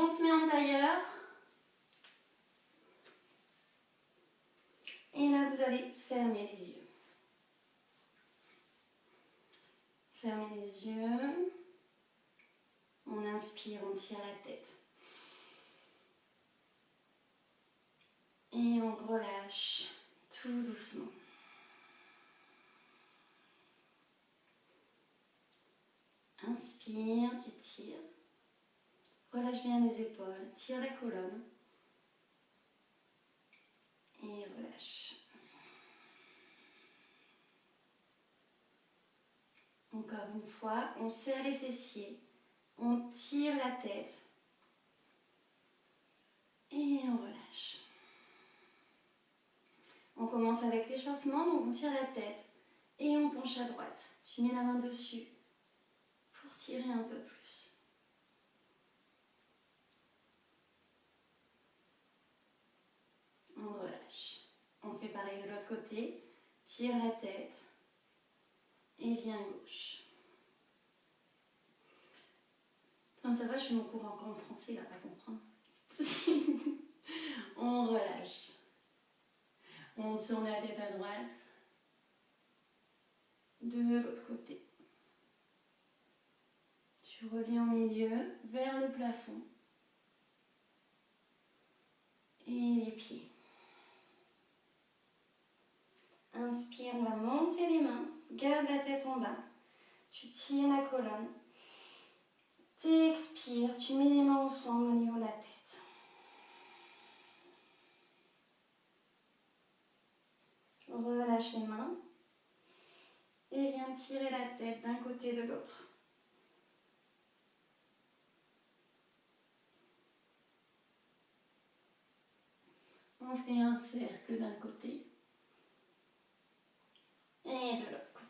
on se met en tailleur. Et là, vous allez fermer les yeux. Fermez les yeux. On inspire, on tire la tête. Et on relâche tout doucement. Inspire, tu tires. Relâche bien les épaules, tire la colonne. Et relâche. Encore une fois, on serre les fessiers, on tire la tête et on relâche. On commence avec l'échauffement, donc on tire la tête et on penche à droite. Tu mets la main dessus pour tirer un peu plus. On relâche. On fait pareil de l'autre côté, tire la tête et viens à gauche. Ça va, je fais mon cours encore en français, là, pas comprendre. On relâche. On tourne la tête à droite. De l'autre côté. Tu reviens au milieu, vers le plafond. Et les pieds. Inspire, on va monter les mains. Garde la tête en bas. Tu tires la colonne. T'expires, tu mets les mains ensemble au niveau de la tête. Relâche les mains. Et viens tirer la tête d'un côté et de l'autre. On fait un cercle d'un côté et de l'autre côté.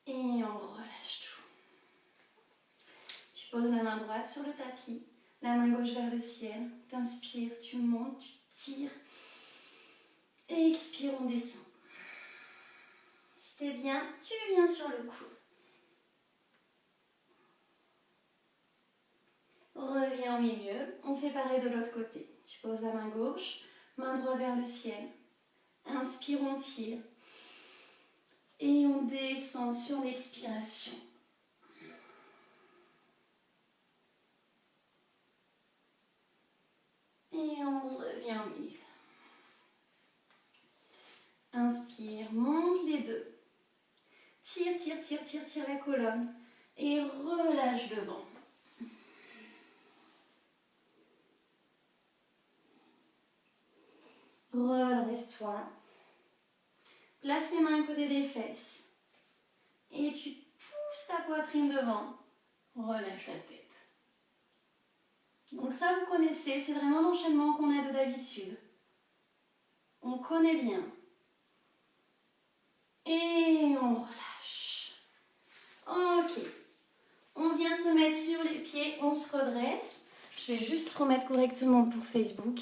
Et on relâche tout. Tu poses la main droite sur le tapis, la main gauche vers le ciel. T'inspires, tu montes, tu tires. Et expire, on descend. Si t'es bien, tu viens sur le coude. Reviens au milieu. On fait pareil de l'autre côté. Tu poses la main gauche, main droite vers le ciel. Inspire, on tire. Et on descend sur l'expiration. Et on revient au milieu. Inspire, monte les deux. Tire, tire, tire, tire, tire la colonne. Et relâche devant. Redresse-toi. Place les mains à côté des fesses. Et tu pousses ta poitrine devant. Relâche la tête. Donc ça, vous connaissez, c'est vraiment l'enchaînement qu'on a de d'habitude. On connaît bien. Et on relâche. Ok. On vient se mettre sur les pieds, on se redresse. Je vais juste remettre correctement pour Facebook.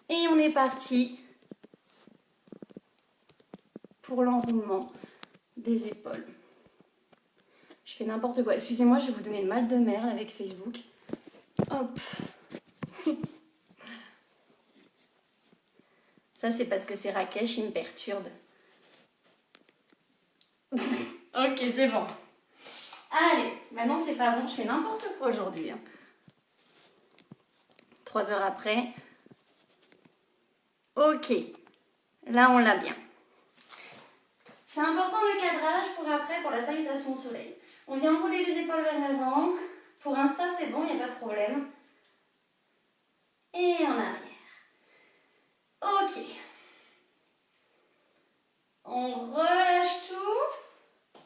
Et on est parti pour l'enroulement des épaules. Je fais n'importe quoi. Excusez-moi, je vais vous donner le mal de mer avec Facebook. Hop. Ça, c'est parce que c'est Rakesh, il me perturbe. Ok, c'est bon. Allez, maintenant c'est pas bon, je fais n'importe quoi aujourd'hui. 3 heures après. Ok, là on l'a bien. C'est important le cadrage pour après, pour la salutation au soleil. On vient enrouler les épaules vers l'avant. Pour Insta, c'est bon, il n'y a pas de problème. Et en arrière. Ok. On relâche tout.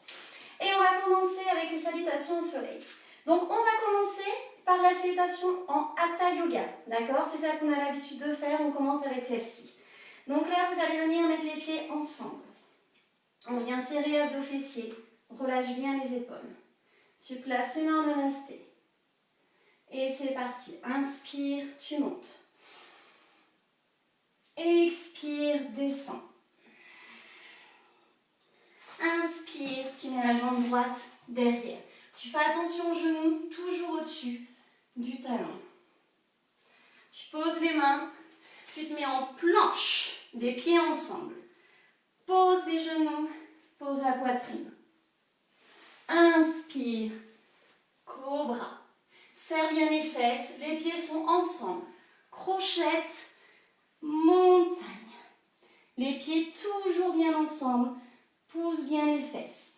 Et on va commencer avec les salutations au soleil. Donc, on va commencer par la salutation en Hatha Yoga. D'accord? C'est celle qu'on a l'habitude de faire. On commence avec celle-ci. Donc là, vous allez venir mettre les pieds ensemble. On vient serrer abdos fessiers. Relâche bien les épaules. Tu places les mains en namasté. Et c'est parti. Inspire, tu montes. Expire, descends. Inspire. Inspire, tu mets la jambe droite derrière. Tu fais attention aux genoux, toujours au-dessus du talon. Tu poses les mains, tu te mets en planche, des pieds ensemble. Pose les genoux, pose la poitrine. Inspire, cobra. Serre bien les fesses, les pieds sont ensemble. Crochette, montagne. Les pieds toujours bien ensemble, pousse bien les fesses.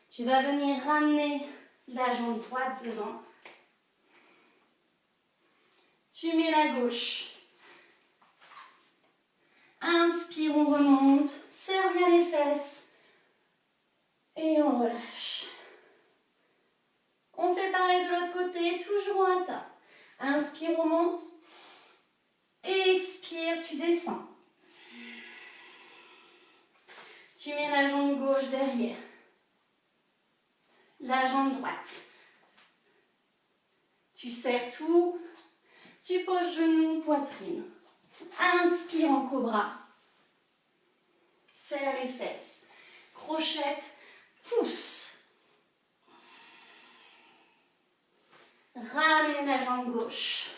Tu vas venir ramener la jambe droite devant. Tu mets la gauche. Inspire, on remonte. Serre bien les fesses. Et on relâche. On fait pareil de l'autre côté, toujours en hatha. Inspire, on monte. Expire, tu descends. Tu mets la jambe gauche derrière. La jambe droite. Tu serres tout. Tu poses genou, poitrine. Inspire en cobra. Serre les fesses. Crochette, pousse. Ramène la jambe gauche.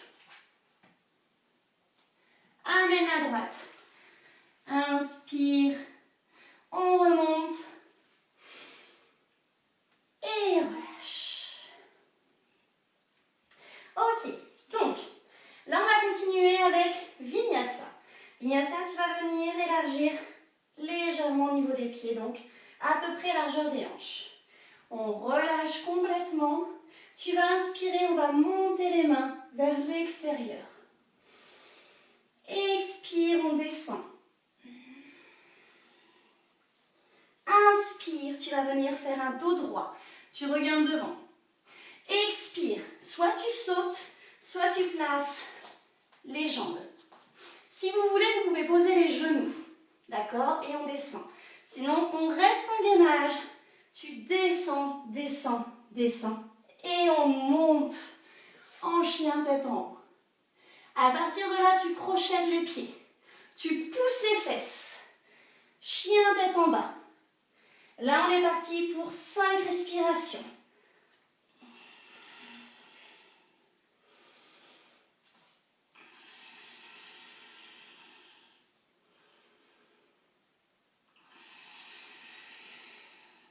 Amène la droite. Inspire. On remonte. Et relâche. Ok, donc, là on va continuer avec Vinyasa. Vinyasa, tu vas venir élargir légèrement au niveau des pieds, donc à peu près largeur des hanches. On relâche complètement. Tu vas inspirer, on va monter les mains vers l'extérieur. Expire, on descend. Inspire, tu vas venir faire un dos droit. Tu regardes devant. Expire, soit tu sautes, soit tu places les jambes. Si vous voulez, vous pouvez poser les genoux. D'accord? Et on descend. Sinon, on reste en gainage. Tu descends, descends, descends. Et on monte en chien tête en haut. À partir de là, tu crochettes les pieds. Tu pousses les fesses. Chien tête en bas. Là, on est parti pour 5 respirations.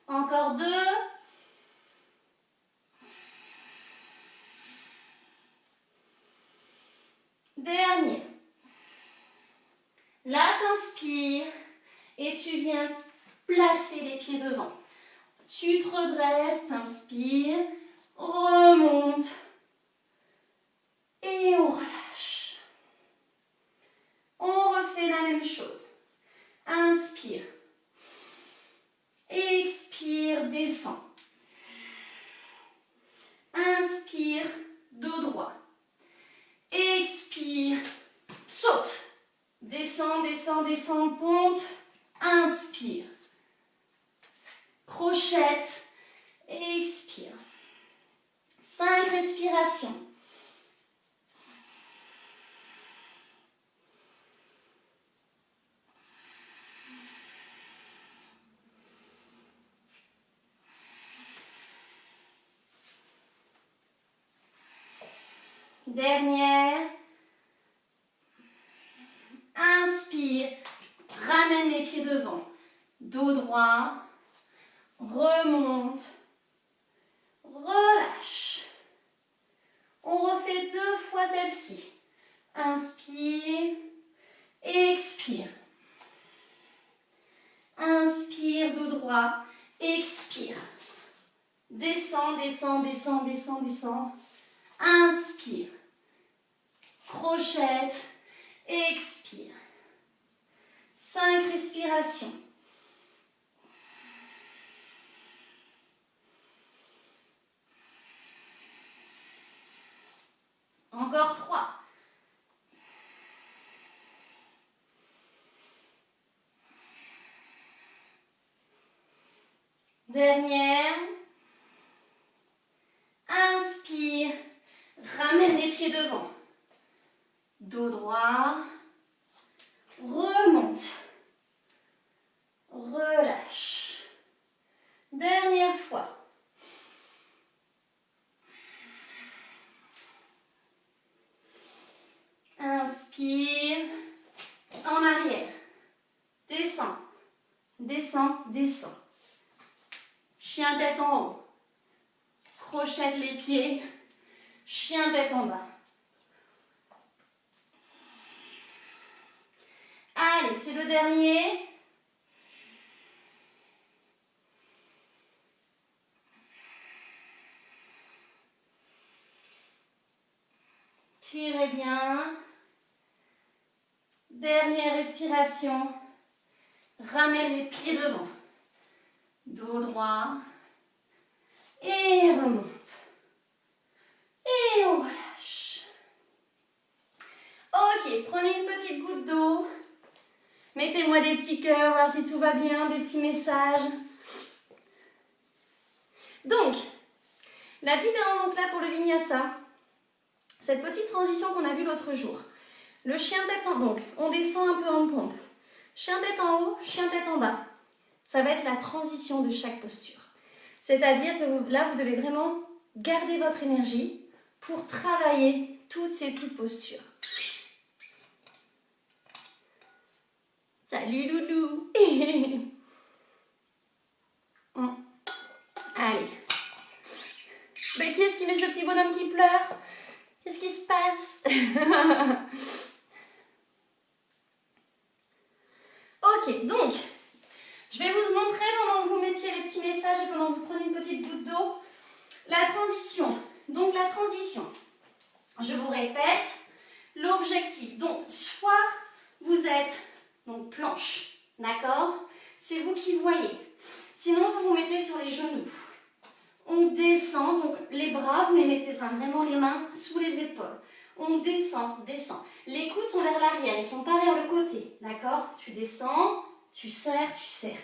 Encore 2. Dernier. Là, t'inspires et tu viens placer les pieds devant. Tu te redresses, t'inspires, remonte et on relâche. On refait la même chose. Inspire. Expire, descend. Inspire, dos droit. Expire, saute. Descends, descends, descends, pompe. Inspire. Crochette. Expire. 5 respirations. Dernière. Inspire. Ramène les pieds devant. Dos droit. Remonte. Relâche. On refait 2 fois celle-ci. Inspire. Expire. Inspire, dos droit. Expire. Descends, descends, descends, descends, descends. Inspire. Crochette. Expire. 5 respirations. Encore 3. Dernière. Inspire. Ramène les pieds devant. Dos droit. Remonte. Relâche. descends, descends. Chien tête en haut. Crochette les pieds. Chien tête en bas. Allez, c'est le dernier. Tirez bien. Dernière respiration. Ramène les pieds devant. Dos droit. Et remonte. Et on relâche. Ok, prenez une petite goutte d'eau. Mettez-moi des petits cœurs, voir si tout va bien, des petits messages. Donc, la petite erreur là pour le vinyasa, cette petite transition qu'on a vue l'autre jour. Le chien tête en haut, donc on descend un peu en pompe. Chien tête en haut, chien tête en bas. Ça va être la transition de chaque posture. C'est-à-dire que là, vous devez vraiment garder votre énergie pour travailler toutes ces petites postures. Salut loulou. Allez. Mais qui est-ce qui met ce petit bonhomme qui pleure? Qu'est-ce qui se passe? Ok, donc, je vais vous montrer pendant que vous mettiez les petits messages et pendant que vous prenez une petite goutte d'eau, la transition. Donc la transition, je vous répète, l'objectif. Donc, soit vous êtes donc planche, d'accord? C'est vous qui voyez. Sinon, vous vous mettez sur les genoux. On descend, donc les bras, vous les mettez vraiment les mains sous les épaules. On descend, descend. Les coudes sont vers l'arrière, ils ne sont pas vers le côté, d'accord? Tu descends, tu serres, tu serres.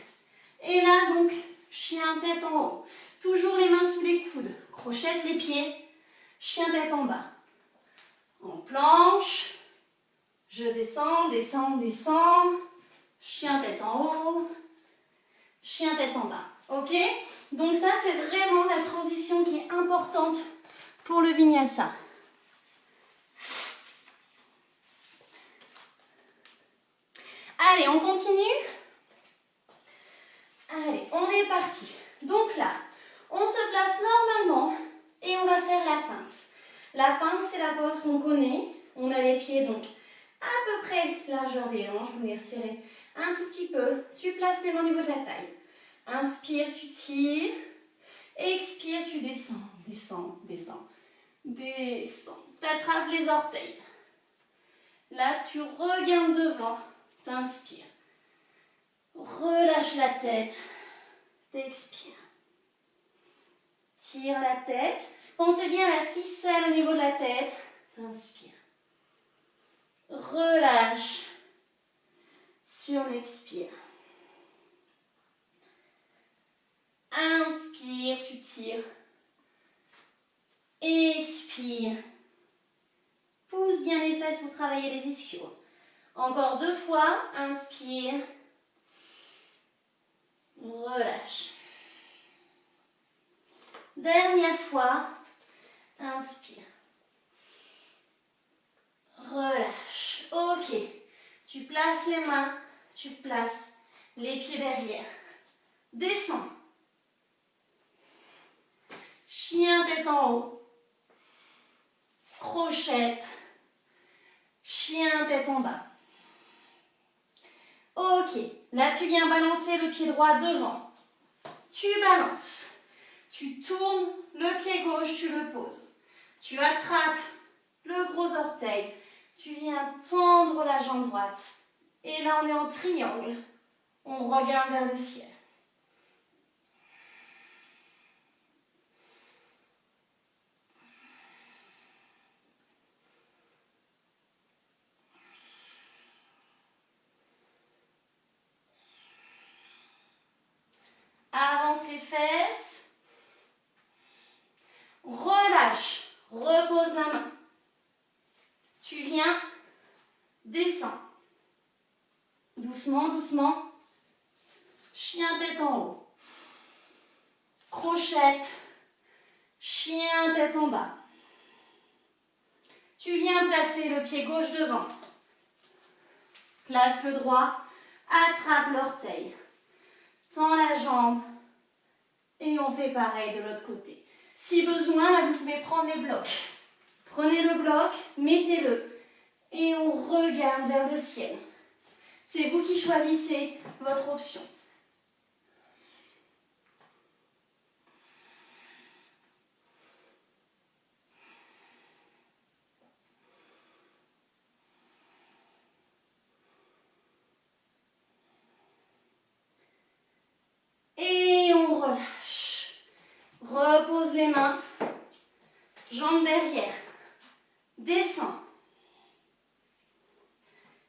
Et là, donc, chien tête en haut. Toujours les mains sous les coudes. Crochette les pieds. Chien tête en bas. En planche. Je descends, descends, descends. Chien tête en haut. Chien tête en bas. Ok? Donc ça, c'est vraiment la transition qui est importante pour le vinyasa. Allez, on continue. Allez, on est parti. Donc là, on se place normalement et on va faire la pince. La pince, c'est la pose qu'on connaît. On a les pieds donc à peu près largeur des hanches. Vous les resserrez un tout petit peu. Tu places les mains au niveau de la taille. Inspire, tu tires. Expire, tu descends, descends, descends. Descends. Tu attrapes les orteils. Là, tu regardes devant. T'inspires. Relâche la tête. T'expires. Tire la tête. Pensez bien à la ficelle au niveau de la tête. T'inspires. Relâche. Sur l'expire. Inspire, tu tires. Expire. Pousse bien les fesses pour travailler les ischios. Encore 2 fois. Inspire. Relâche. Dernière fois. Inspire. Relâche. Ok. Tu places les mains. Tu places les pieds derrière. Descends. Chien tête en haut. Crochette. Chien tête en bas. Ok. Là, tu viens balancer le pied droit devant. Tu balances. Tu tournes le pied gauche, tu le poses. Tu attrapes le gros orteil. Tu viens tendre la jambe droite. Et là, on est en triangle. On regarde vers le ciel. Avance les fesses. Relâche. Repose la main. Tu viens, descends. Doucement, doucement. Chien tête en haut. Crochette. Chien tête en bas. Tu viens placer le pied gauche devant. Place le droit. Attrape l'orteil. jambe. Et on fait pareil de l'autre côté. Si besoin, là, vous pouvez prendre les blocs. Prenez le bloc, mettez-le. Et on regarde vers le ciel. C'est vous qui choisissez votre option. Et on relâche. Repose les mains. Jambes derrière. Descends.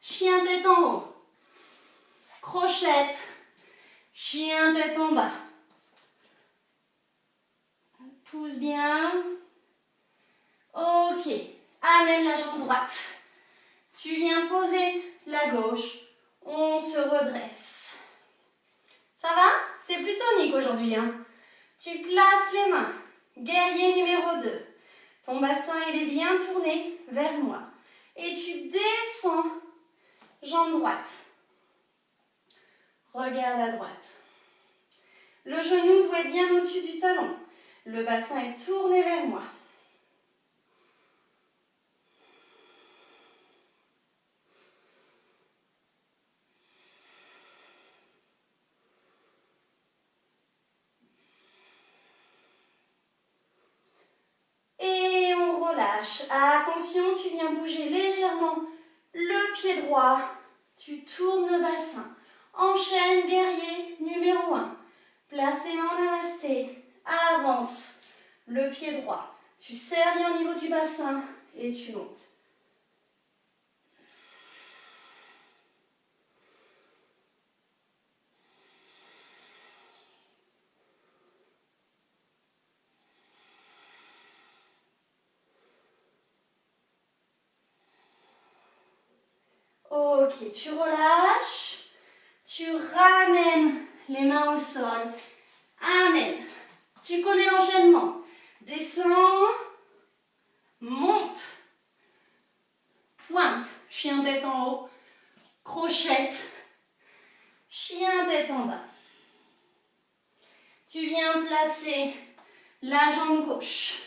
Chien tête en haut. Crochette. Chien tête en bas. Pousse bien. Ok. Amène la jambe droite. Tu viens poser la gauche. On se redresse. Ça va? C'est plus tonique aujourd'hui, hein? Tu places les mains. Guerrier numéro 2. Ton bassin, il est bien tourné vers moi. Et tu descends, jambe droite. Regarde à droite. Le genou doit être bien au-dessus du talon. Le bassin est tourné vers moi. Et on relâche. Attention, tu viens bouger légèrement le pied droit. Tu tournes le bassin. Enchaîne, guerrier numéro 1. Place les mains en namasté. Avance le pied droit. Tu serres bien au niveau du bassin et tu montes. Ok, tu relâches. Tu ramènes les mains au sol. Amen. Tu connais l'enchaînement. Descends. Monte. Pointe. Chien tête en haut. Crochette. Chien tête en bas. Tu viens placer la jambe gauche.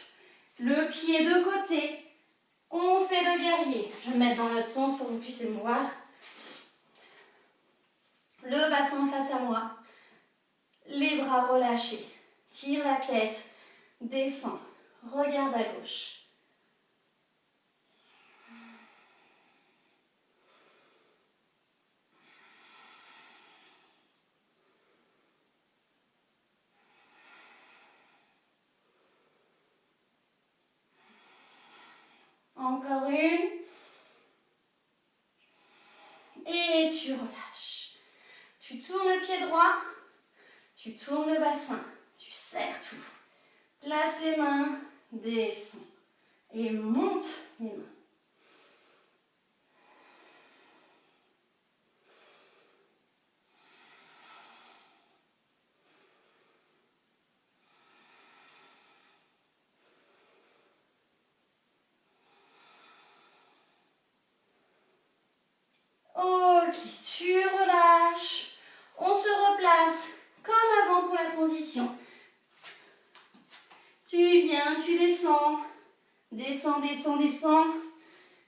Le pied de côté. On fait le guerrier. Je vais me mettre dans l'autre sens pour que vous puissiez me voir. Le bassin face à moi. Les bras relâchés. Tire la tête. Descends. Regarde à gauche. Encore une. Et tu relâches. Tu tournes le pied droit. Tu tournes le bassin. Tu serres tout. Place les mains. Descends. Et monte les mains. Ok, tu relâches. On se replace comme avant pour la transition. Tu viens, tu descends. Descends, descends, descends.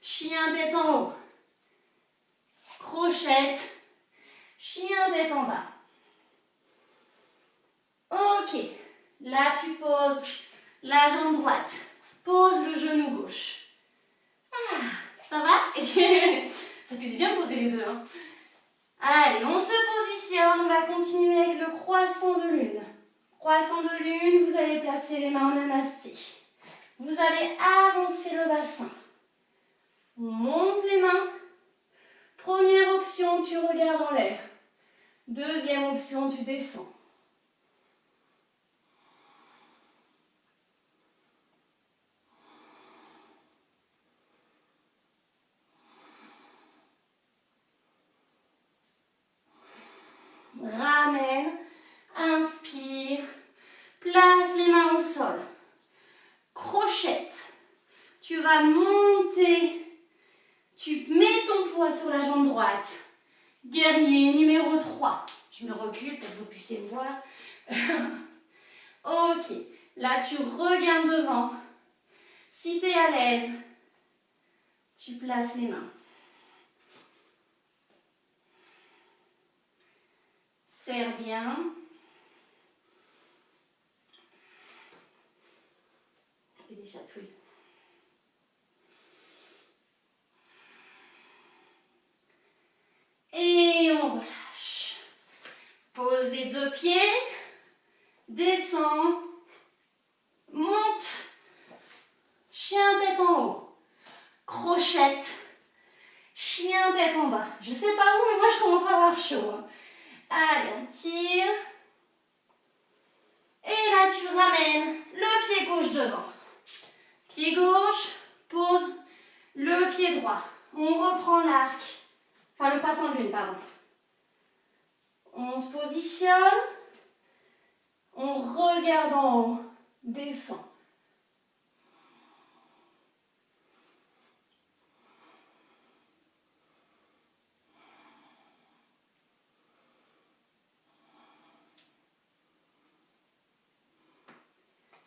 Chien tête en haut. Crochette. Chien tête en bas. Ok. Là, tu poses la jambe droite. Pose le genou gauche. Ah, ça va? Ça fait du bien de poser les deux. Hein. Allez, on se positionne. On va continuer avec le croissant de lune. Croissant de lune, vous allez placer les mains en namasté. Vous allez avancer le bassin. On monte les mains. Première option, tu regardes en l'air. Deuxième option, tu descends. Ramène, inspire, place les mains au sol. Crochette. Tu vas monter. Tu mets ton poids sur la jambe droite. Guerrier numéro 3. Je me recule pour que vous puissiez me voir. Ok, là tu regardes devant. Si tu es à l'aise, tu places les mains. Serre bien. Et des chatouilles. Et on relâche. Pose les deux pieds. Descend. Monte. Chien tête en haut. Crochette. Chien tête en bas. Je sais pas vous, mais moi je commence à avoir chaud. Hein. Allez, on tire. Et là, tu ramènes le pied gauche devant. Pied gauche, pose le pied droit. On reprend l'arc. Enfin, le croissant de lune, pardon. On se positionne. On regarde en haut. Descend.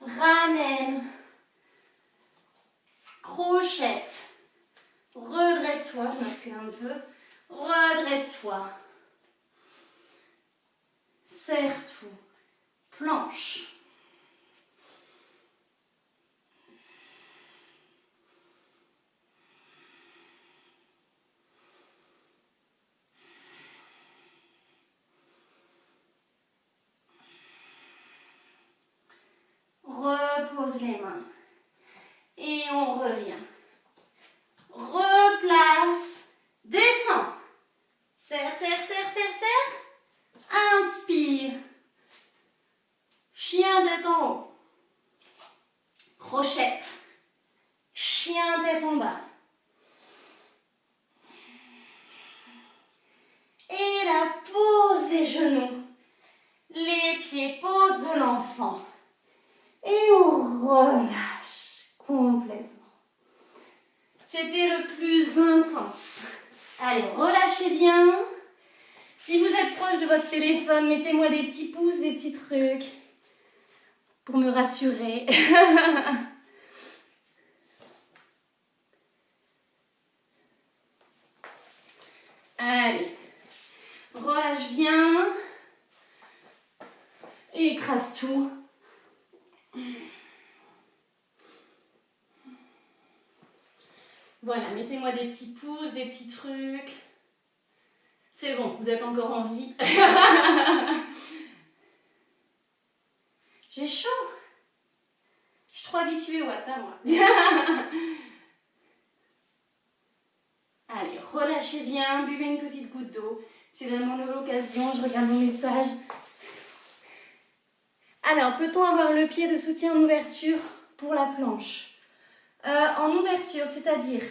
Ramène. Crochette. Redresse-toi. Je m'appuie un peu. Redresse-toi. Serre tout. Planche. Repose les mains. Et on revient. Replace. Descends. Serre, serre, serre, serre, serre. Inspire. Chien tête en haut. Crochette. Chien tête en bas. Et là, pose les genoux. Les pieds, pose de l'enfant. Et on relâche complètement. C'était le plus intense. Allez, relâchez bien. Si vous êtes proche de votre téléphone, mettez-moi des petits pouces, des petits trucs pour me rassurer. Allez, relâche bien. Et écrase tout. Voilà, mettez-moi des petits pouces, des petits trucs. C'est bon, vous êtes encore en vie. J'ai chaud. Je suis trop habituée au Wata, moi. Allez, relâchez bien, buvez une petite goutte d'eau. C'est vraiment l'occasion, je regarde vos messages. Alors, peut-on avoir le pied de soutien en ouverture pour la planche? En ouverture, c'est-à-dire,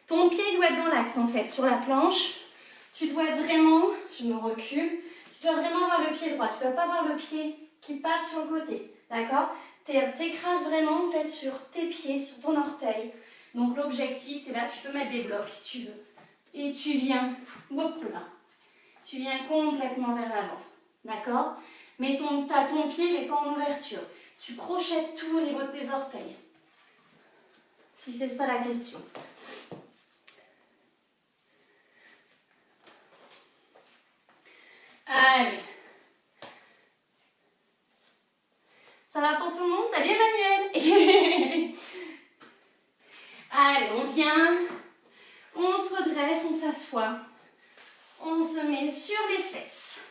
ton pied doit être dans l'axe en fait, sur la planche. Tu dois être vraiment, je me recule, tu dois vraiment avoir le pied droit. Tu ne dois pas avoir le pied qui part sur le côté, d'accord? T'écrases vraiment en fait sur tes pieds, sur ton orteil. Donc l'objectif, tu es là, tu peux mettre des blocs si tu veux. Et tu viens, hop là, tu viens complètement vers l'avant, d'accord? Mais ton pied n'est pas en ouverture. Tu crochettes tout au niveau de tes orteils. Si c'est ça la question. Allez. Ça va pour tout le monde? Salut Emmanuel. Allez, on vient. On se redresse, on s'assoit. On se met sur les fesses.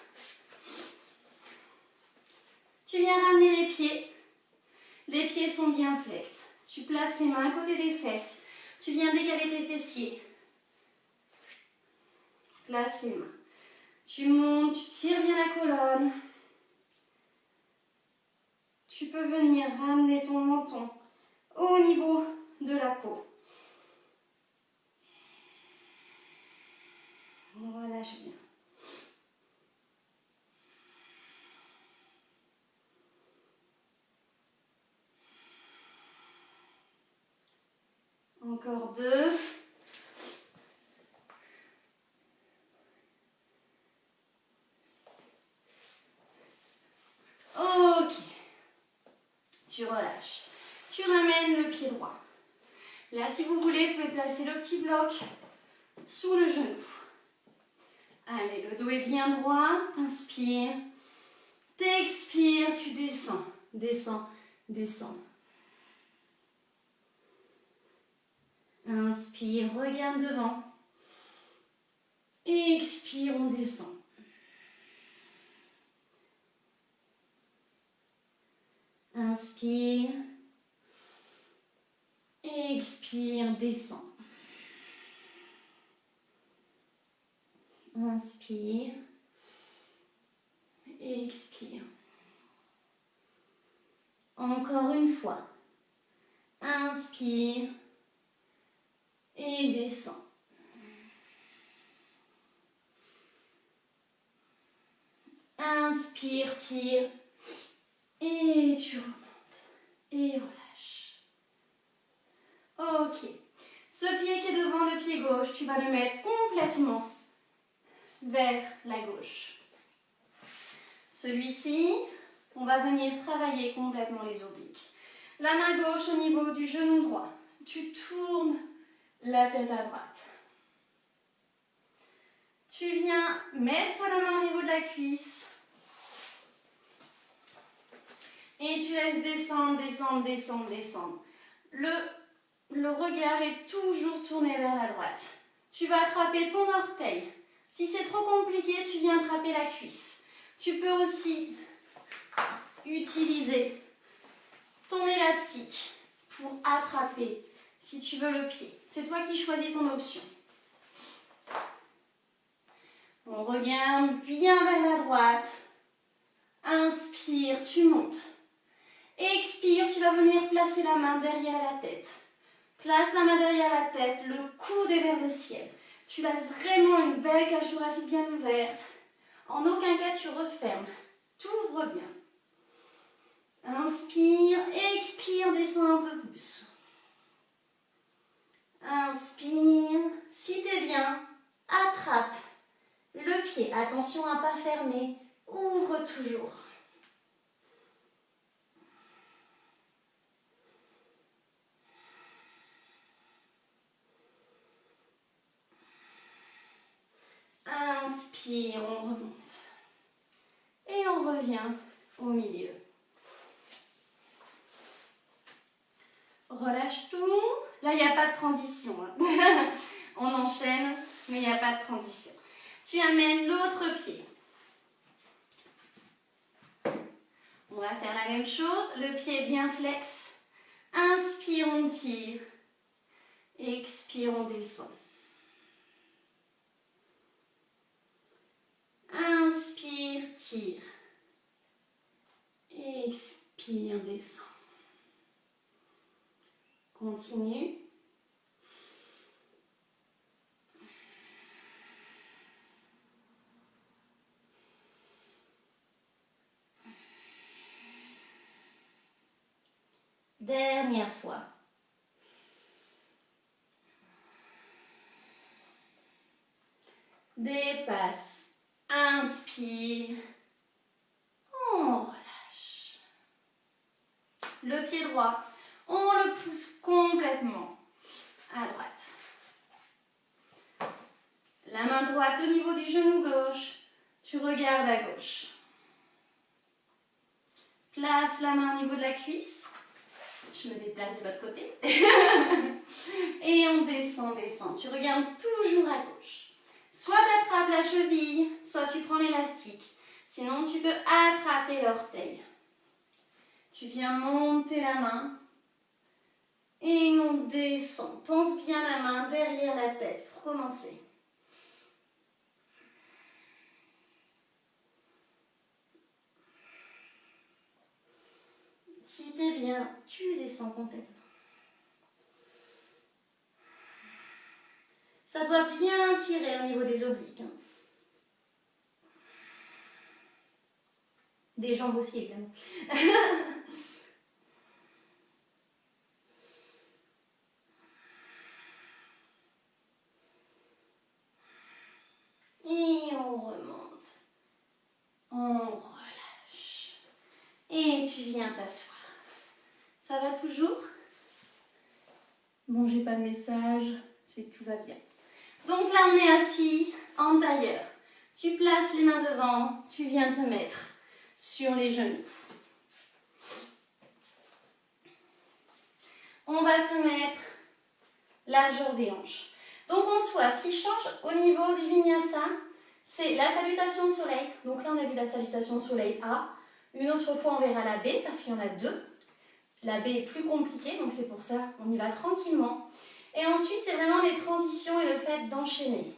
Tu viens ramener les pieds. Les pieds sont bien flex. Tu places les mains à côté des fesses. Tu viens décaler tes fessiers. Place les mains. Tu montes, tu tires bien la colonne. Tu peux venir ramener ton menton au niveau de la peau. Relâche bien. Encore 2. tu relâches. Tu ramènes le pied droit. Là, si vous voulez, vous pouvez placer le petit bloc sous le genou. Allez, le dos est bien droit. T'inspires. T'expires, tu descends. Descends, descends. Inspire, regarde devant. Expire, on descend. Inspire. Expire, descend. Inspire. Expire. Encore une fois. Inspire. Et descend. Inspire, tire. Et tu remontes. Et relâche. Ok. Ce pied qui est devant le pied gauche, tu vas le mettre complètement vers la gauche. Celui-ci, on va venir travailler complètement les obliques. La main gauche au niveau du genou droit. Tu tournes la tête à droite. Tu viens mettre la main au niveau de la cuisse. Et tu laisses descendre, descendre, descendre, descendre. Le regard est toujours tourné vers la droite. Tu vas attraper ton orteil. Si c'est trop compliqué, tu viens attraper la cuisse. Tu peux aussi utiliser ton élastique pour attraper, si tu veux, le pied. C'est toi qui choisis ton option. On regarde bien vers la droite. Inspire, tu montes. Expire, tu vas venir placer la main derrière la tête. Place la main derrière la tête, le coude est vers le ciel. Tu laisses vraiment une belle cage thoracique bien ouverte. En aucun cas tu refermes. T'ouvres bien. Inspire, expire, descends un peu plus. Inspire. Si t'es bien, attrape le pied. Attention à ne pas fermer. Ouvre toujours. Inspire, on remonte. Et on revient au milieu. Relâche tout. Là, il n'y a pas de transition. Hein. On enchaîne, mais il n'y a pas de transition. Tu amènes l'autre pied. On va faire la même chose. Le pied est bien flex. Inspire, on tire. Expire, on descend. Inspire, tire. Expire, descend. Continue. Dernière fois. Dépasse. Inspire. On relâche. Le pied droit, on le pousse complètement à droite. La main droite au niveau du genou gauche. Tu regardes à gauche. Place la main au niveau de la cuisse. Je me déplace de l'autre côté. Et on descend, descend. Tu regardes toujours à gauche. Soit tu attrapes la cheville, soit tu prends l'élastique. Sinon, tu peux attraper l'orteil. Tu viens monter la main. Et on descend. Pense bien la main derrière la tête pour commencer. Si tu es bien, tu descends complètement. Ça doit bien tirer au niveau des obliques. Hein. Des jambes aussi, évidemment. Et on remonte. On relâche. Et tu viens t'asseoir. Ça va toujours? Bon, j'ai pas de message, c'est que tout va bien. Donc là, on est assis en tailleur. Tu places les mains devant, tu viens te mettre sur les genoux. On va se mettre largeur des hanches. Donc en soi, ce qui change au niveau du vinyasa, c'est la salutation au soleil. Donc là, on a vu la salutation au soleil A. Une autre fois, on verra la B parce qu'il y en a deux. La B est plus compliquée, donc c'est pour ça qu'on y va tranquillement. Et ensuite, c'est vraiment les transitions et le fait d'enchaîner.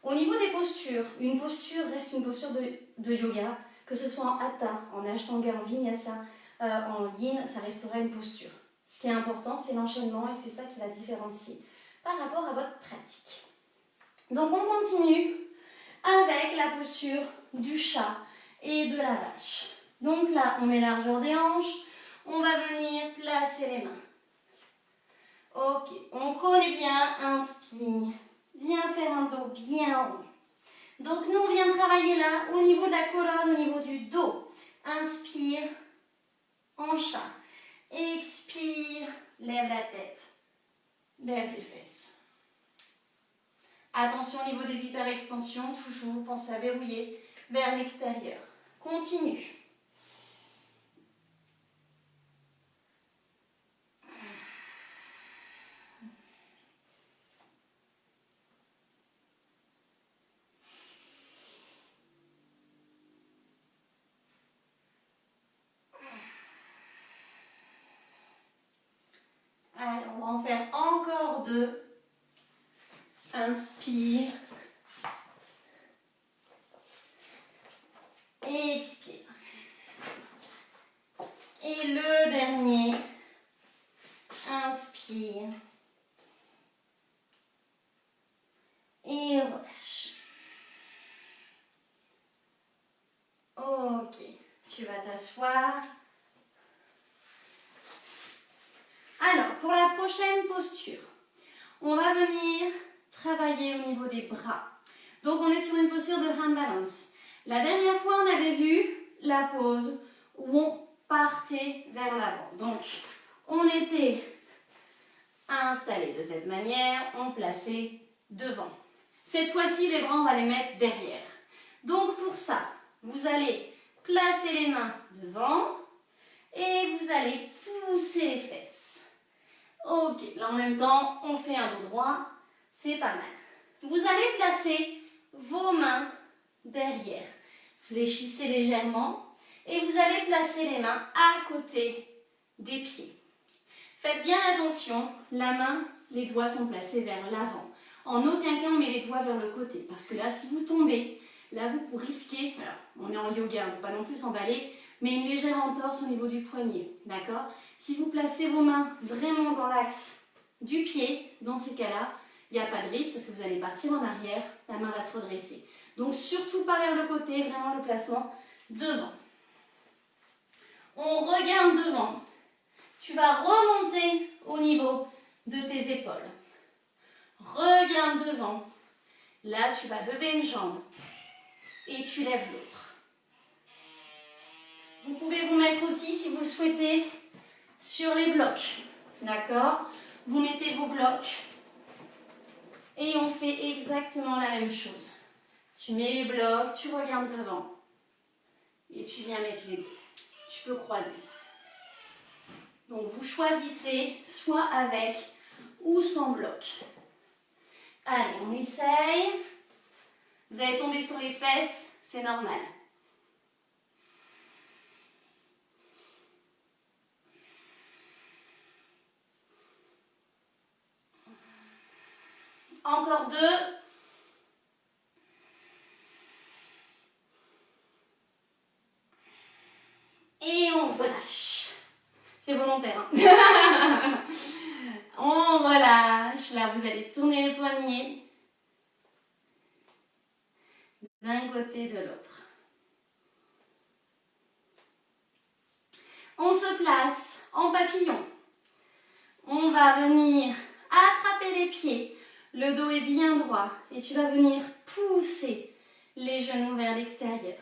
Au niveau des postures, une posture reste une posture de yoga, que ce soit en hatha, en ashtanga, en vinyasa, en yin, ça restera une posture. Ce qui est important, c'est l'enchaînement et c'est ça qui la différencie par rapport à votre pratique. Donc on continue avec la posture du chat et de la vache. Donc là, on est largeur des hanches, on va venir placer les mains. Ok, on connaît bien, inspire, viens faire un dos bien rond. Donc nous, on vient travailler là, au niveau de la colonne, au niveau du dos. Inspire, en chat. Expire, lève la tête, lève les fesses. Attention au niveau des hyperextensions, toujours pensez à verrouiller vers l'extérieur. Continue. Allez, on va en faire encore deux. Inspire. Expire. Et le dernier. Inspire. Et relâche. Ok, tu vas t'asseoir. Alors, pour la prochaine posture, on va venir travailler au niveau des bras. Donc, on est sur une posture de hand balance. La dernière fois, on avait vu la pose où on partait vers l'avant. Donc, on était installé de cette manière, on plaçait devant. Cette fois-ci, les bras, on va les mettre derrière. Donc, pour ça, vous allez placer les mains devant et vous allez pousser les fesses. Ok, là en même temps, on fait un dos droit, c'est pas mal. Vous allez placer vos mains derrière. Fléchissez légèrement et vous allez placer les mains à côté des pieds. Faites bien attention, la main, les doigts sont placés vers l'avant. En aucun cas, on met les doigts vers le côté parce que là, si vous tombez, là, vous risquez, alors on est en yoga, on ne faut pas non plus s'emballer, mais une légère entorse au niveau du poignet, d'accord? Si vous placez vos mains vraiment dans l'axe du pied, dans ces cas-là, il n'y a pas de risque parce que vous allez partir en arrière, la main va se redresser. Donc surtout pas vers le côté, vraiment le placement devant. On regarde devant. Tu vas remonter au niveau de tes épaules. Regarde devant. Là, tu vas lever une jambe et tu lèves l'autre. Vous pouvez vous mettre aussi, si vous le souhaitez, sur les blocs. D'accord? Vous mettez vos blocs et on fait exactement la même chose. Tu mets les blocs, tu regardes devant et tu viens mettre les deux. Tu peux croiser. Donc vous choisissez soit avec ou sans bloc. Allez, on essaye. Vous allez tomber sur les fesses, c'est normal. Encore deux. Et on relâche. C'est volontaire. Hein. On relâche. Là, vous allez tourner les poignets d'un côté et de l'autre. On se place en papillon. On va venir attraper les pieds. Le dos est bien droit et tu vas venir pousser les genoux vers l'extérieur.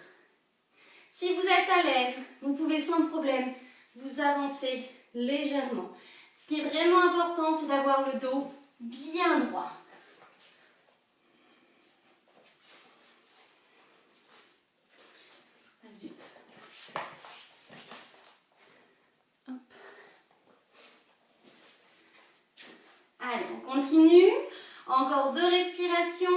Si vous êtes à l'aise, vous pouvez sans problème vous avancer légèrement. Ce qui est vraiment important, c'est d'avoir le dos bien droit. Ah, zut. Hop. Allez, on continue. Encore 2 respirations.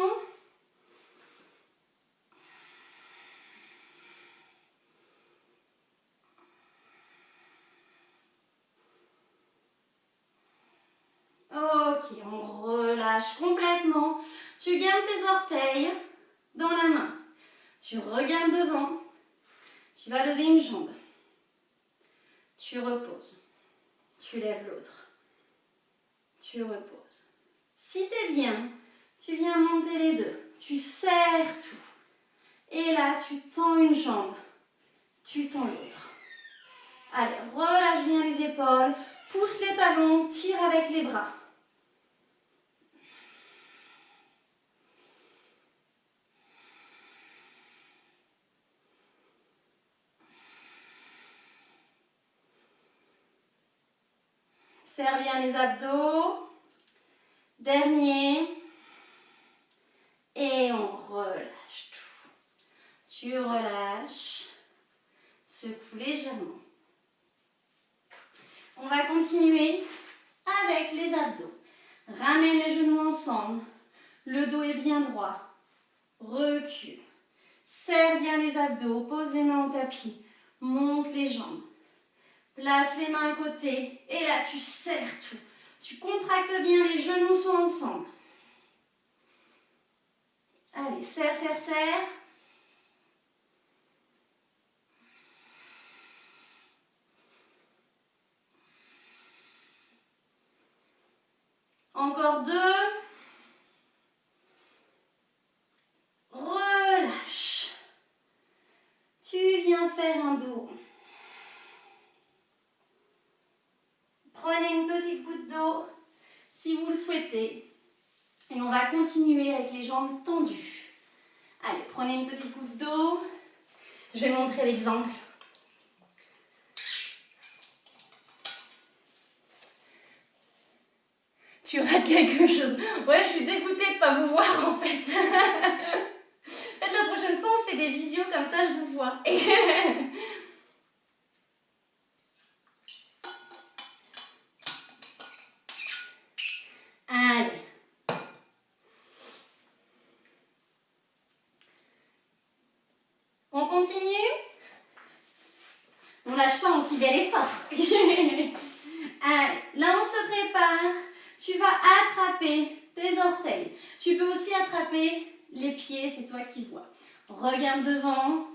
Ok, on relâche complètement. Tu gardes tes orteils dans la main. Tu regardes devant. Tu vas lever une jambe. Tu reposes. Tu lèves l'autre. Tu reposes. Si tu es bien, tu viens monter les deux. Tu serres tout. Et là, tu tends une jambe. Tu tends l'autre. Allez, relâche bien les épaules. Pousse les talons. Tire avec les bras. Serre bien les abdos. Dernier. Et on relâche tout. Tu relâches. Secoue légèrement. On va continuer avec les abdos. Ramène les genoux ensemble. Le dos est bien droit. Recule. Serre bien les abdos. Pose les mains au tapis. Monte les jambes. Place les mains à côté. Et là, tu serres tout. Tu contractes bien, les genoux sont ensemble. Allez, serre, serre, serre. Encore 2. Relâche. Tu viens faire un dos. Prenez une petite goutte d'eau si vous le souhaitez. Et on va continuer avec les jambes tendues. Allez, prenez une petite goutte d'eau. Je vais montrer l'exemple. Tu rates quelque chose. Ouais, je suis dégoûtée de ne pas vous voir en fait. Peut-être la prochaine fois, on fait des visios comme ça, je vous vois. Allez. On continue? On lâche pas, on s'y met les forts. Allez, là on se prépare. Tu vas attraper tes orteils. Tu peux aussi attraper les pieds, c'est toi qui vois. Regarde devant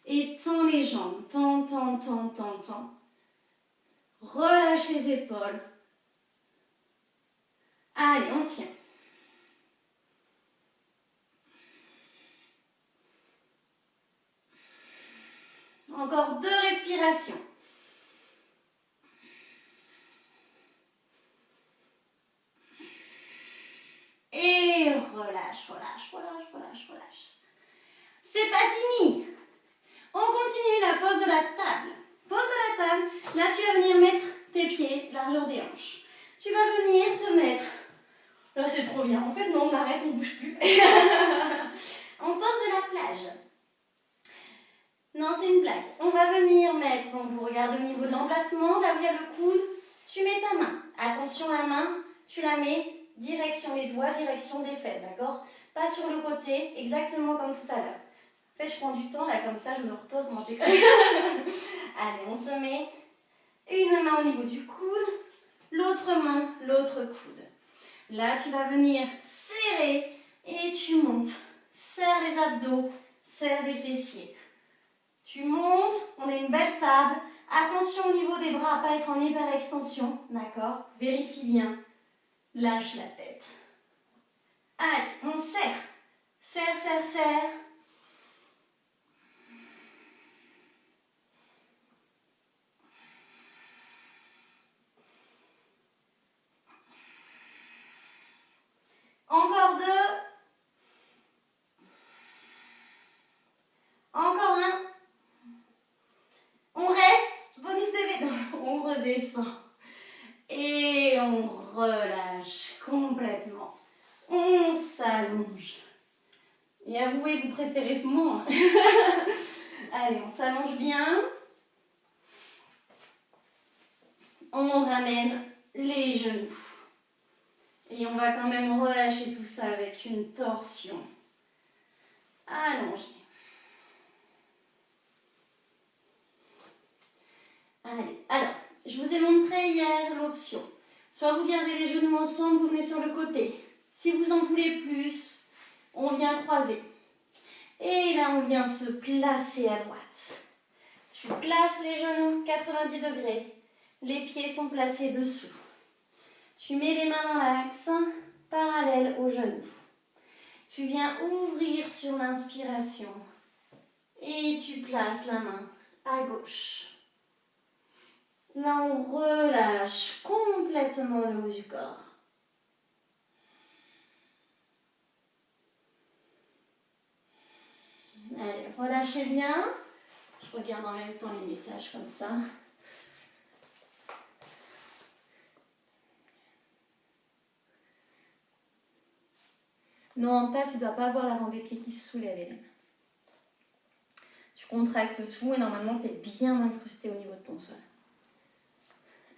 et tends les jambes. Tends, tends, tends, tends, tends. Relâche les épaules. Allez, on tient. Encore 2 respirations. Et relâche, relâche, relâche, relâche, relâche. C'est pas fini. On continue la pose de la table. Pose de la table. Là, tu vas venir mettre tes pieds largeur des hanches. Tu vas venir te mettre. Là, c'est trop bien. En fait, non, on arrête, on ne bouge plus. On pose de la plage. Non, c'est une blague. On va venir mettre, donc vous regardez au niveau de l'emplacement, là où il y a le coude, tu mets ta main. Attention, la main, tu la mets direction les doigts, direction des fesses, d'accord? Pas sur le côté, exactement comme tout à l'heure. En fait, je prends du temps, là, comme ça, je me repose, mon Dieu. Allez, on se met une main au niveau du coude, l'autre main, l'autre coude. Là, tu vas venir serrer et tu montes. Serre les abdos, serre les fessiers. Tu montes, on a une belle table. Attention au niveau des bras, à ne pas être en hyperextension, d'accord? Vérifie bien. Lâche la tête. Allez, on serre. Serre, serre, serre. Encore 2. Encore 1. On reste. Bonus de vélo. On redescend. vous préférez ce moment. Hein. Allez, on s'allonge bien. On ramène les genoux. Et on va quand même relâcher tout ça avec une torsion. Allongé. Allez, alors, je vous ai montré hier l'option. Soit vous gardez les genoux ensemble, vous venez sur le côté. Si vous en voulez plus, on vient croiser. Et là, on vient se placer à droite. Tu places les genoux 90 degrés. Les pieds sont placés dessous. Tu mets les mains dans l'axe, parallèle aux genoux. Tu viens ouvrir sur l'inspiration. Et tu places la main à gauche. Là, on relâche complètement le haut du corps. Allez, relâchez bien. Je regarde en même temps les messages comme ça. Non, en table, tu ne dois pas avoir l'avant des pieds qui se soulèvent, Hélène. Tu contractes tout et normalement, tu es bien incrusté au niveau de ton sol.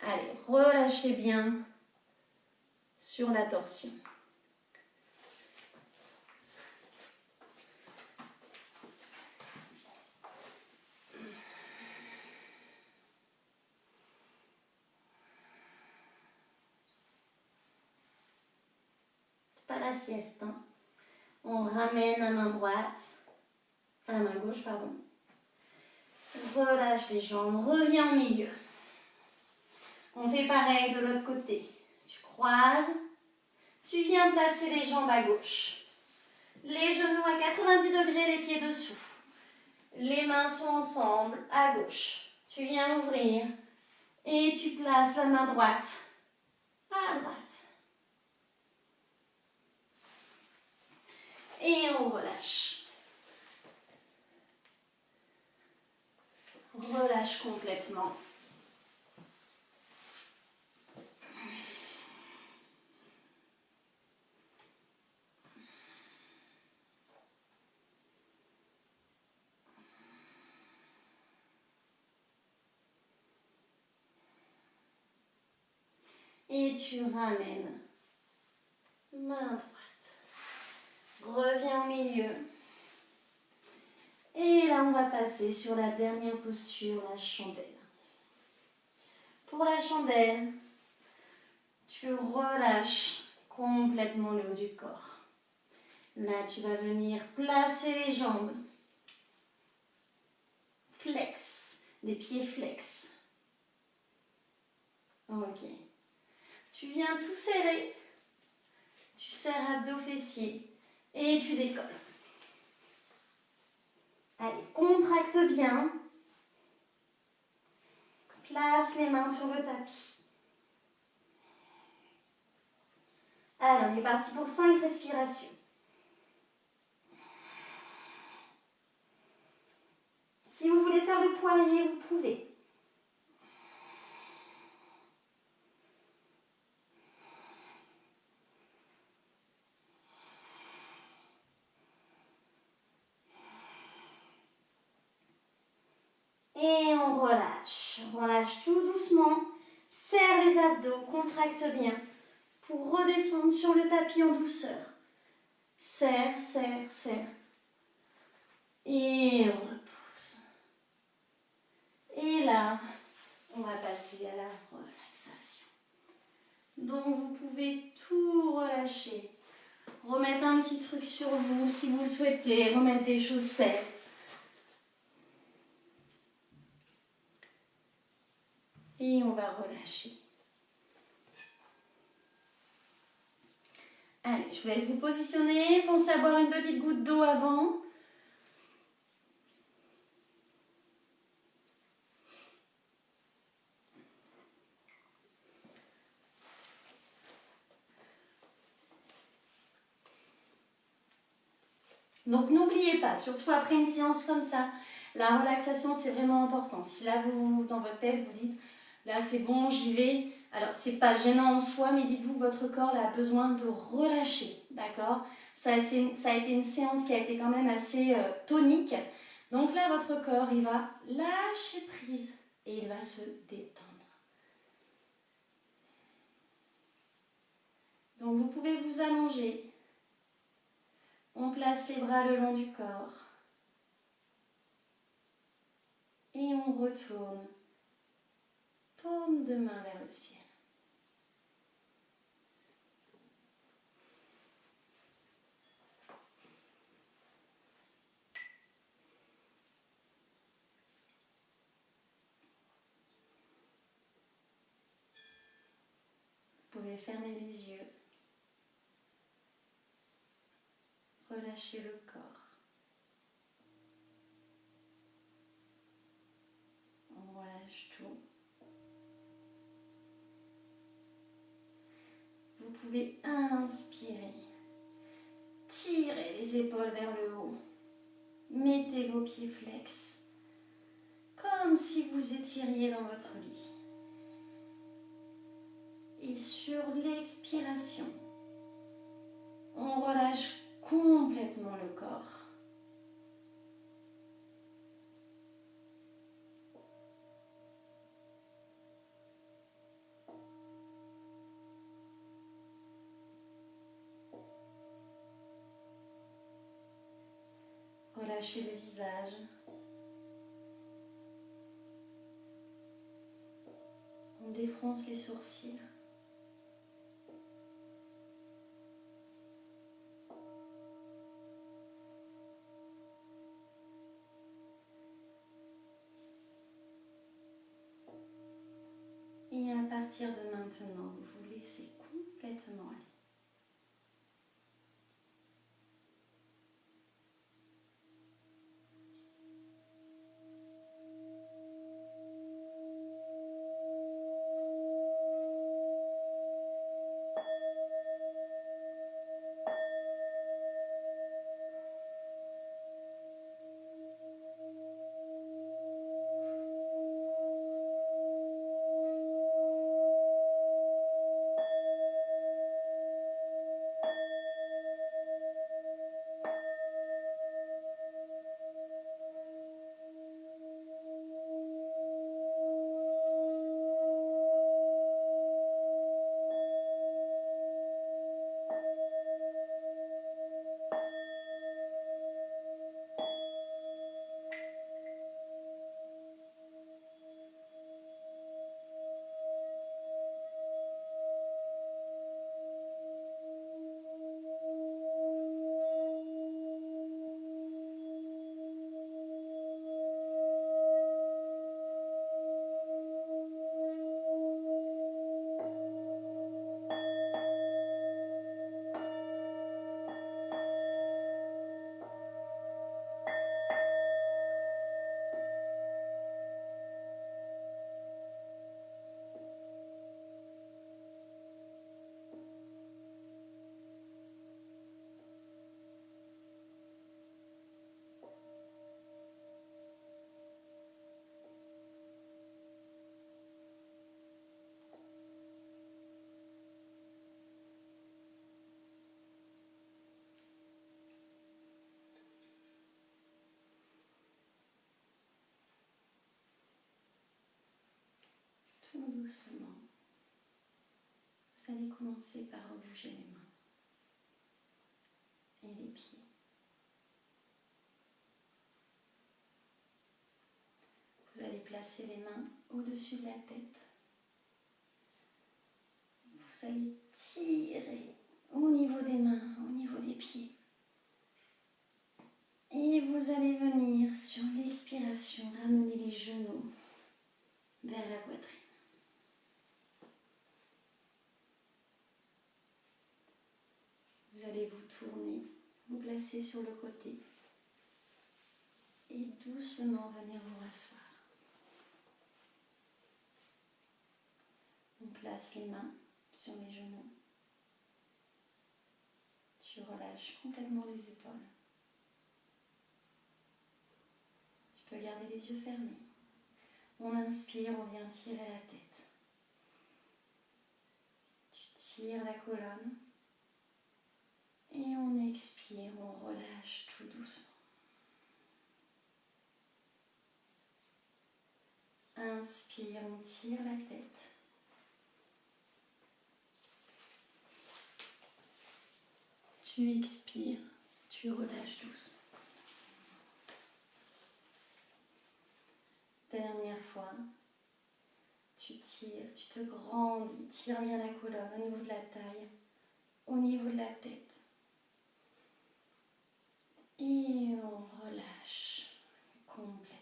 Allez, relâchez bien sur la torsion. Pas la sieste, hein. On ramène la main droite, à la main gauche, pardon. Relâche les jambes, reviens au milieu. On fait pareil de l'autre côté. Tu croises, tu viens placer les jambes à gauche. Les genoux à 90 degrés, les pieds dessous. Les mains sont ensemble, à gauche. Tu viens ouvrir et tu places la main droite à droite. Et on relâche. Relâche complètement. Et tu ramènes main droite. Reviens au milieu. Et là, on va passer sur la dernière posture, la chandelle. Pour la chandelle, tu relâches complètement le haut du corps. Là, tu vas venir placer les jambes. Flex, les pieds flex. Ok. Tu viens tout serrer. Tu serres abdos fessiers et tu décolles. Allez, contracte bien. Place les mains sur le tapis. Alors, on est parti pour 5 respirations. Si vous voulez faire le poirier, vous pouvez. Et on relâche. On relâche tout doucement. Serre les abdos, contracte bien pour redescendre sur le tapis en douceur. Serre, serre, serre. Et on repose. Et là, on va passer à la relaxation. Donc vous pouvez tout relâcher. Remettre un petit truc sur vous si vous le souhaitez. Remettre des chaussettes. Et on va relâcher. Allez, je vous laisse vous positionner. Pensez à boire une petite goutte d'eau avant. Donc n'oubliez pas, surtout après une séance comme ça, la relaxation c'est vraiment important. Si là vous, dans votre tête, vous dites, là c'est bon, j'y vais. Alors c'est pas gênant en soi, mais dites-vous que votre corps là, a besoin de relâcher, d'accord? Ça a été une séance qui a été quand même assez tonique. Donc là, votre corps, il va lâcher prise et il va se détendre. Donc vous pouvez vous allonger. On place les bras le long du corps. Et on retourne, paume de main vers le ciel. Vous pouvez fermer les yeux. Relâchez le corps. On relâche tout. Vous pouvez inspirer. Tirez les épaules vers le haut. Mettez vos pieds flex. Comme si vous étiriez dans votre lit. Et sur l'expiration, on relâche complètement le corps. Relâchez le visage. On défronce les sourcils. Et à partir de maintenant, vous vous laissez complètement aller. Tout doucement, vous allez commencer par bouger les mains et les pieds. Vous allez placer les mains au-dessus de la tête. Vous allez tirer au niveau des mains, au niveau des pieds. Et vous allez venir sur l'expiration, ramener les genoux vers la poitrine. Vous allez vous tourner, vous placer sur le côté et doucement venir vous rasseoir. On place les mains sur les genoux. Tu relâches complètement les épaules. Tu peux garder les yeux fermés. On inspire, on vient tirer la tête. Tu tires la colonne. Et on expire, on relâche tout doucement. Inspire, on tire la tête. Tu expires, tu relâches doucement. Dernière fois. Tu tires, tu te grandis, tire bien la colonne au niveau de la taille, au niveau de la tête. Et on relâche complètement.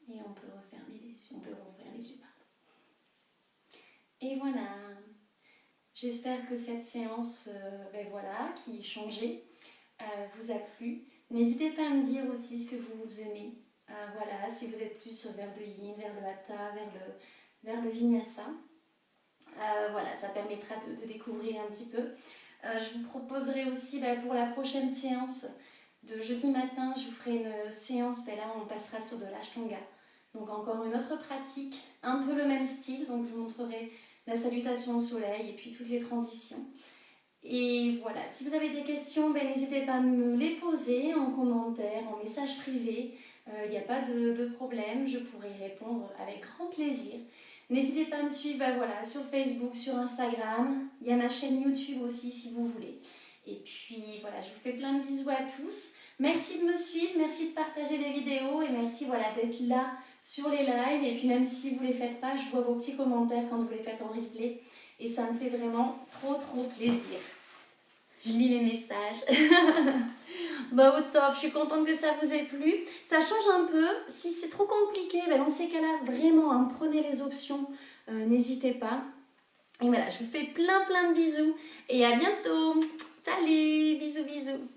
Et on peut refermer les yeux, on peut rouvrir les yeux. Et voilà. J'espère que cette séance qui changeait vous a plu. N'hésitez pas à me dire aussi ce que vous aimez. Voilà, si vous êtes plus vers le yin, vers le hatha, vers le vinyasa. Voilà, ça permettra de découvrir un petit peu. Je vous proposerai aussi pour la prochaine séance de jeudi matin, je vous ferai une séance, là on passera sur de l'ashtanga. Donc encore une autre pratique, un peu le même style, donc je vous montrerai la salutation au soleil et puis toutes les transitions. Et voilà, si vous avez des questions, n'hésitez pas à me les poser en commentaire, en message privé. Il n'y a pas de problème, je pourrai y répondre avec grand plaisir. N'hésitez pas à me suivre sur Facebook, sur Instagram. Il y a ma chaîne YouTube aussi si vous voulez. Et puis voilà, je vous fais plein de bisous à tous. Merci de me suivre, merci de partager les vidéos et merci d'être là sur les lives. Et puis même si vous ne les faites pas, je vois vos petits commentaires quand vous les faites en replay. Et ça me fait vraiment trop plaisir. Je lis les messages. Au top, je suis contente que ça vous ait plu. Ça change un peu. Si c'est trop compliqué, dans ces cas-là, vraiment, prenez les options. N'hésitez pas. Et voilà, je vous fais plein de bisous. Et à bientôt. Salut, bisous.